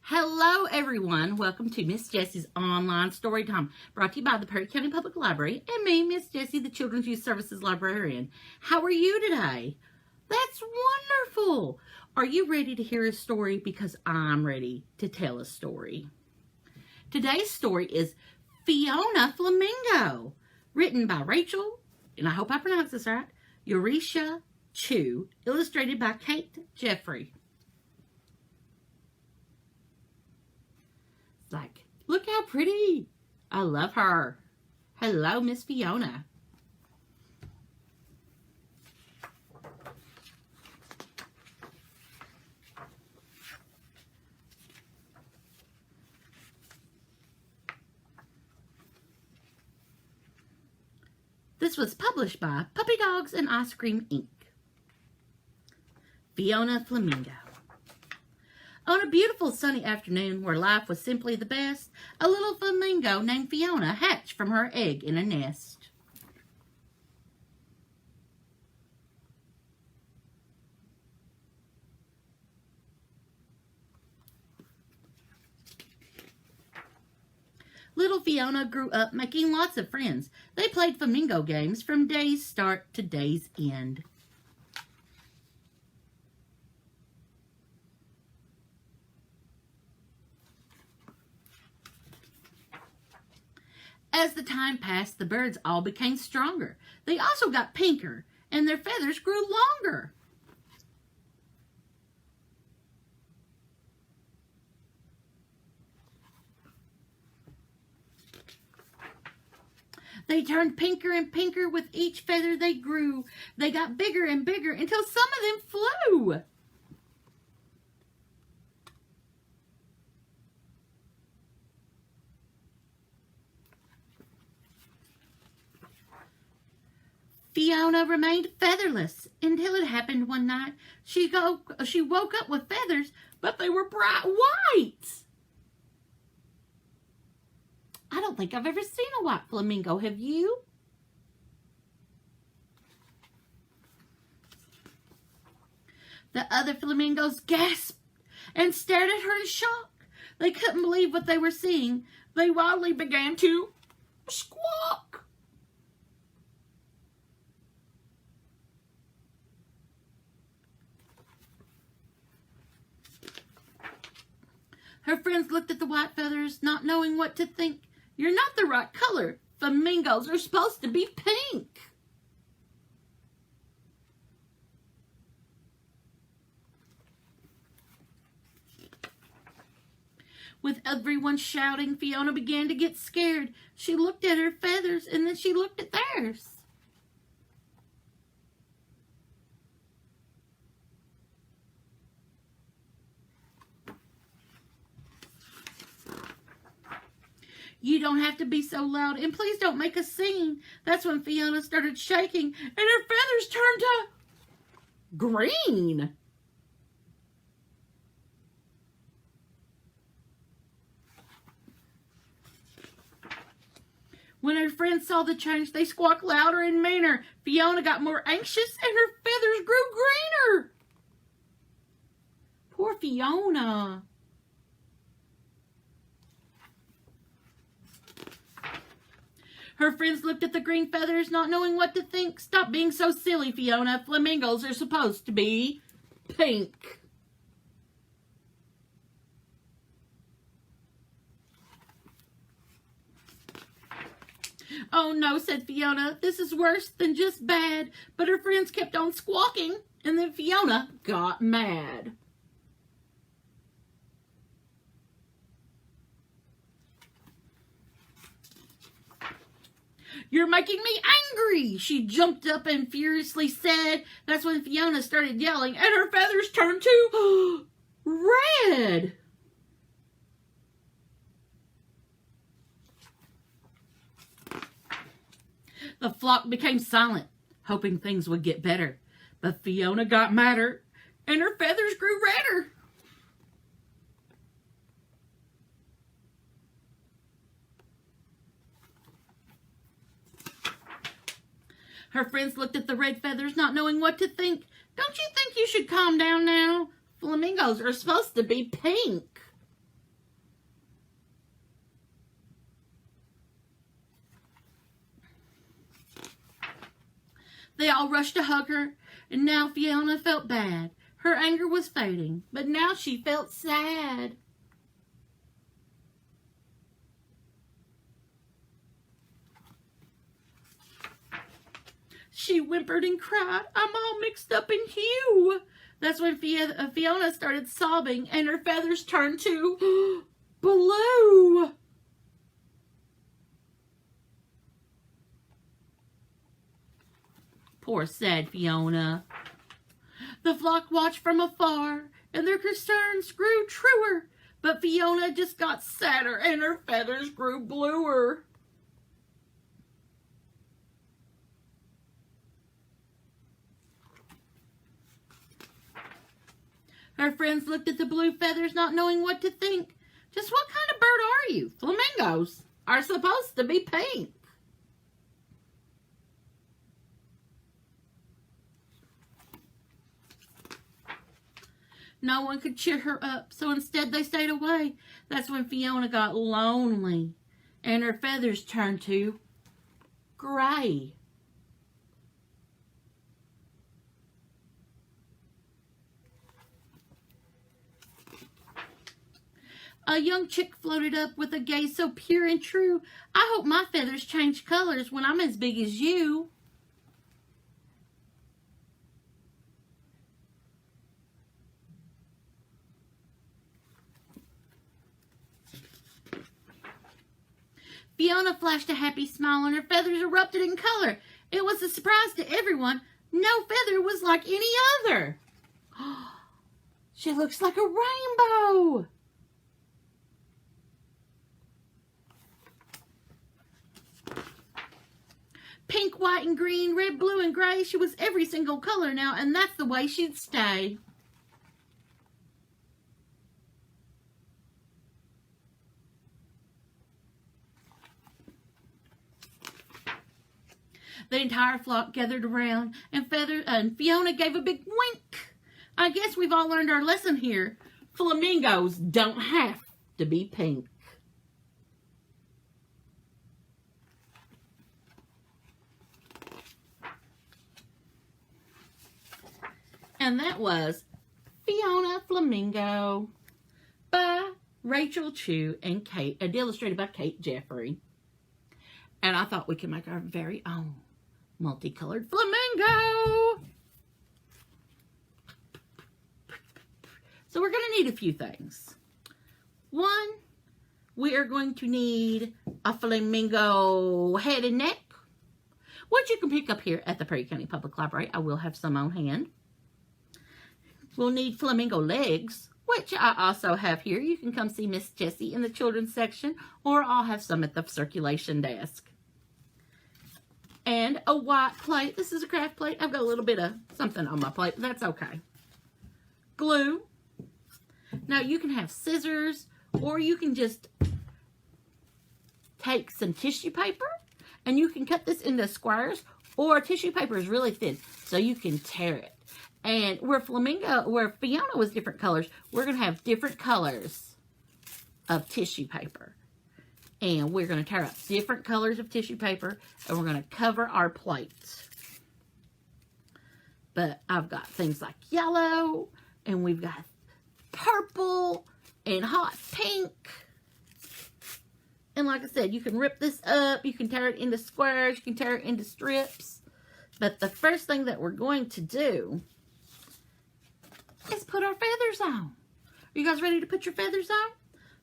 Hello, everyone. Welcome to Miss Jessie's Online Story Time, brought to you by the Perry County Public Library and me, Miss Jessie, the Children's Youth Services Librarian. How are you today? That's wonderful. Are you ready to hear a story? Because I'm ready to tell a story. Today's story is Fiona Flamingo, written by Rachel, and I hope I pronounce this right, Eurisha Chu, illustrated by Kate Jeffrey. Like, look how pretty. I love her. Hello, Miss Fiona. This was published by Puppy Dogs and Ice Cream, Inc. Fiona Flamingo. On a beautiful sunny afternoon where life was simply the best, a little flamingo named Fiona hatched from her egg in a nest. Little Fiona grew up making lots of friends. They played flamingo games from day's start to day's end. As the time passed, the birds all became stronger. They also got pinker, and their feathers grew longer. They turned pinker and pinker with each feather they grew. They got bigger and bigger until some of them flew. Fiona remained featherless until it happened one night. She woke up with feathers, but they were bright white. I don't think I've ever seen a white flamingo, have you? The other flamingos gasped and stared at her in shock. They couldn't believe what they were seeing. They wildly began to squawk. Her friends looked at the white feathers, not knowing what to think. You're not the right color. Flamingos are supposed to be pink. With everyone shouting, Fiona began to get scared. She looked at her feathers and then she looked at theirs. You don't have to be so loud, and please don't make a scene. That's when Fiona started shaking, and her feathers turned to green. When her friends saw the change, they squawked louder and meaner. Fiona got more anxious, and her feathers grew greener. Poor Fiona. Her friends looked at the green feathers, not knowing what to think. Stop being so silly, Fiona. Flamingos are supposed to be pink. Oh no, said Fiona. This is worse than just bad. But her friends kept on squawking, and then Fiona got mad. You're making me angry, she jumped up and furiously said. That's when Fiona started yelling, and her feathers turned to red. The flock became silent, hoping things would get better. But Fiona got madder, and her feathers grew redder. Her friends looked at the red feathers, not knowing what to think. Don't you think you should calm down now? Flamingos are supposed to be pink. They all rushed to hug her, and now Fiona felt bad. Her anger was fading, but now she felt sad. She whimpered and cried, "I'm all mixed up in hue." That's when Fiona started sobbing, and her feathers turned to blue. Poor sad Fiona. The flock watched from afar, and their concerns grew truer. But Fiona just got sadder, and her feathers grew bluer. Her friends looked at the blue feathers, not knowing what to think. Just what kind of bird are you? Flamingos are supposed to be pink. No one could cheer her up, so instead they stayed away. That's when Fiona got lonely, and her feathers turned to gray. A young chick floated up with a gaze so pure and true. "I hope my feathers change colors when I'm as big as you." Fiona flashed a happy smile and her feathers erupted in color. It was a surprise to everyone. No feather was like any other. She looks like a rainbow. Pink, white, and green, red, blue, and gray. She was every single color now, and that's the way she'd stay. The entire flock gathered around, and Fiona gave a big wink. I guess we've all learned our lesson here. Flamingos don't have to be pink. And that was Fiona Flamingo by Rachel Chu and illustrated by Kate Jeffrey. And I thought we could make our very own multicolored flamingo. So we're going to need a few things. One, we are going to need a flamingo head and neck, which you can pick up here at the Perry County Public Library. I will have some on hand. We'll need flamingo legs, which I also have here. You can come see Miss Jessie in the children's section, or I'll have some at the circulation desk. And a white plate. This is a craft plate. I've got a little bit of something on my plate, but that's okay. Glue. Now, you can have scissors, or you can just take some tissue paper, and you can cut this into squares, or tissue paper is really thin, so you can tear it. And where Fiona was different colors, we're going to have different colors of tissue paper. And we're going to tear up different colors of tissue paper, and we're going to cover our plates. But I've got things like yellow, and we've got purple, and hot pink. And like I said, you can rip this up, you can tear it into squares, you can tear it into strips. But the first thing that we're going to do is put our feathers on. Are you guys ready to put your feathers on?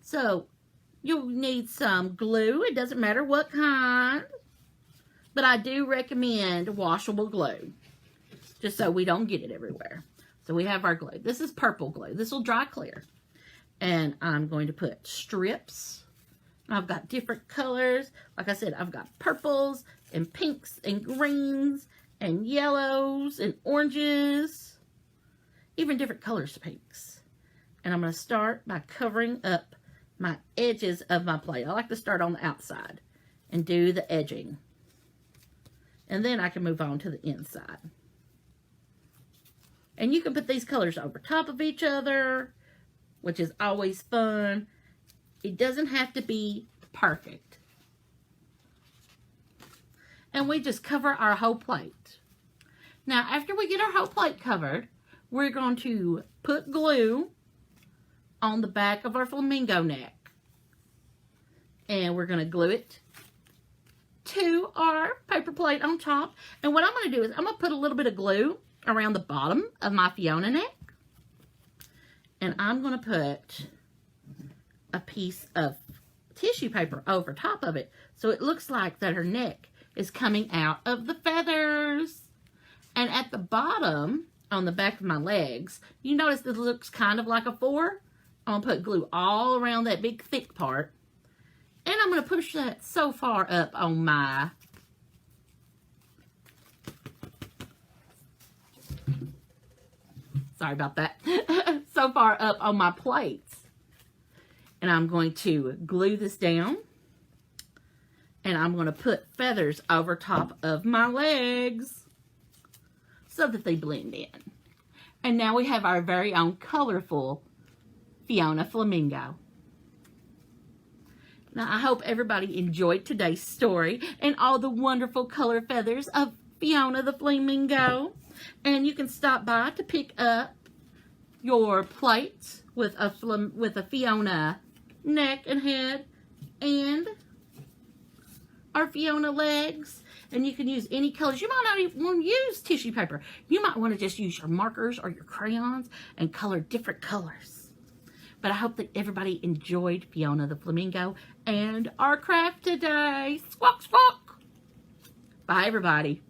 So, you'll need some glue. It doesn't matter what kind. But I do recommend washable glue, just so we don't get it everywhere. So we have our glue. This is purple glue. This will dry clear. And I'm going to put strips. I've got different colors. Like I said, I've got purples and pinks and greens and yellows and oranges. Even different colors of pinks. And I'm going to start by covering up my edges of my plate. I like to start on the outside and do the edging. And then I can move on to the inside. And you can put these colors over top of each other, which is always fun. It doesn't have to be perfect. And we just cover our whole plate. Now, after we get our whole plate covered, we're going to put glue on the back of our flamingo neck. And we're going to glue it to our paper plate on top. And what I'm going to do is I'm going to put a little bit of glue around the bottom of my Fiona neck. And I'm going to put a piece of tissue paper over top of it, so it looks like that her neck is coming out of the feathers. And at the bottom, on the back of my legs, you notice this looks kind of like a 4. I'm going to put glue all around that big thick part. And I'm going to push that so far up on my sorry about that. So far up on my plates. And I'm going to glue this down. And I'm going to put feathers over top of my legs so that they blend in. And now we have our very own colorful Fiona Flamingo. Now, I hope everybody enjoyed today's story and all the wonderful color feathers of Fiona the Flamingo. And you can stop by to pick up your plates with a Fiona neck and head and our Fiona legs. And you can use any colors. You might not even want to use tissue paper. You might want to just use your markers or your crayons and color different colors. But I hope that everybody enjoyed Fiona the Flamingo and our craft today. Squawk, squawk. Bye, everybody.